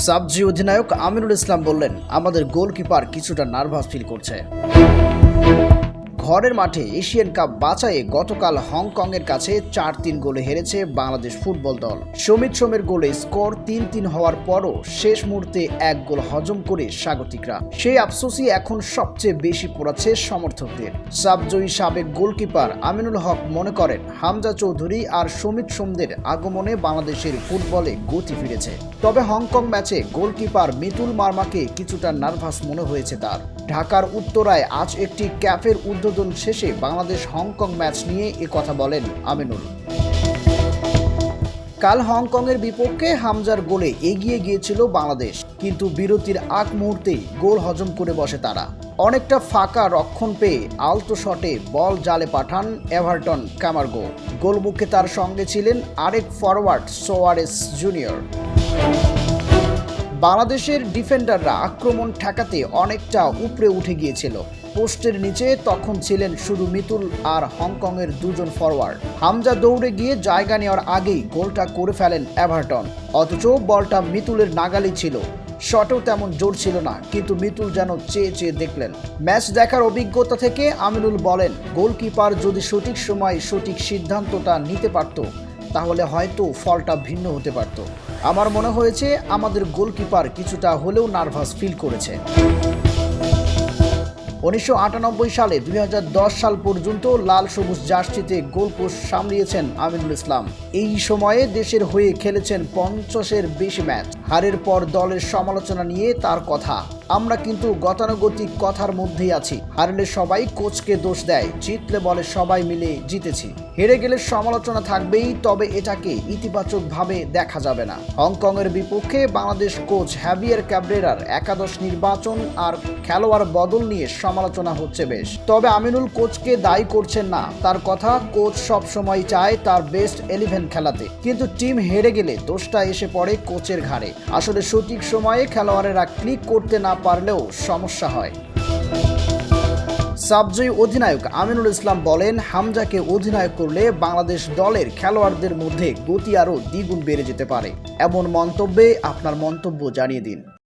সাবজি অধিনায়ক আমিনুল ইসলাম বললেন, আমাদের গোলকিপার কিছুটা নার্ভাস ফিল করছে। ঘরের মাঠে এশিয়ান কাপ বাছাইয়ে গতকাল হংকংয়ের কাছে 4-3 গোলে হেরেছে বাংলাদেশ ফুটবল দল। সমিত সোমের গোলে স্কোর 3-3 হওয়ার পরও শেষ মুহূর্তে এক গোল হজম করে স্বাগতিকরা। সেই আফসোসই এখন সবচেয়ে বেশি পোড়াচ্ছে সমর্থকদের। সাবজয়ী সাবেক গোলকিপার আমিনুল হক মনে করেন, হামজা চৌধুরী আর সমিত সোমদের আগমনে বাংলাদেশের ফুটবলে গতি ফিরেছে। তবে হংকং ম্যাচে গোলকিপার মিতুল মার্মাকে কিছুটা নার্ভাস মনে হয়েছে তার। ঢাকার উত্তরায় আজ একটি ক্যাফের উদ্বোধন শেষে বাংলাদেশ হংকং ম্যাচ নিয়ে কথা বলেন আমিনুল। কাল হংকংয়ের বিপক্ষে হামজার গোলে এগিয়ে গিয়েছিল বাংলাদেশ, কিন্তু বিরতির আগ মুহূর্তেই গোল হজম করে বসে তারা। অনেকটা ফাঁকা রক্ষণ পেয়ে আলতো শটে বল জালে পাঠান এভারটন ক্যামারগো। গোলমুখে তার সঙ্গে ছিলেন আরেক ফরওয়ার্ড সোয়ারেস জুনিয়র। বাংলাদেশের ডিফেন্ডাররা আক্রমণ ঠেকাতে অনেকটা উপরে উঠে গিয়েছিল। পোস্টের নিচে তখন ছিলেন শুধু মিতুল আর হংকংয়ের দুজন ফরওয়ার্ড। হামজা দৌড়ে গিয়ে জায়গা নেওয়ার আগেই গোলটা করে ফেলেন এভারটন। অথচ বলটা মিতুলের নাগালেই ছিল। শটেও তেমন জোর ছিল না, কিন্তু মিতুল যেন চেয়ে চেয়ে দেখলেন। ম্যাচ দেখার অভিজ্ঞতা থেকে আমিনুল বলেন, গোলকিপার যদি সঠিক সময় সঠিক সিদ্ধান্তটা নিতে পারত, তাহলে হয়তো ফলটা ভিন্ন হতে পারত। আমার মনে হয়েছে আমাদের গোলকিপার কিছুটা হলেও নার্ভাস ফিল করেছে। 1998 সালে 2010 সাল পর্যন্ত লাল সবুজ জার্সিতে গোলপোস্ট সামলিয়েছেন আমিনুল ইসলাম। এই সময়ে দেশের হয়ে খেলেছেন 50-এর বেশি ম্যাচ। হারের পর দলের সমালোচনা নিয়ে তার কথা, আমরা কিন্তু গতানুগতিক কথার মধ্যেই আছি। হারলে সবাই কোচকে দোষ দেয়, জিতলে বলে সবাই মিলে জিতেছি। হেরে গেলে সমালোচনা থাকবেই, তবে এটাকে ইতিবাচকভাবে দেখা যাবে না। হংকংয়ের বিপক্ষে বাংলাদেশ কোচ হ্যাভিয়ার ক্যাব্রেরার একাদশ নির্বাচন আর খেলোয়াড় বদল নিয়ে সমালোচনা হচ্ছে বেশ। তবে আমিনুল কোচকে দায়ী করছেন না। তার কথা, কোচ সব সময় চায় তার বেস্ট 11 খেলাতে, কিন্তু টিম হেরে গেলে দোষটা এসে পড়ে কোচের ঘাড়ে। আসলে সঠিক সময়ে খেলোয়াড়েরা ক্লিক করতে না পারলেও সমস্যা হয়। সাবজয়ী অধিনায়ক আমিনুল ইসলাম বলেন, হামজাকে অধিনায়ক করলে বাংলাদেশ দলের খেলোয়াড়দের মধ্যে গতি আরও দ্বিগুণ বেড়ে যেতে পারে। এমন মন্তব্যে আপনার মন্তব্য জানিয়ে দিন।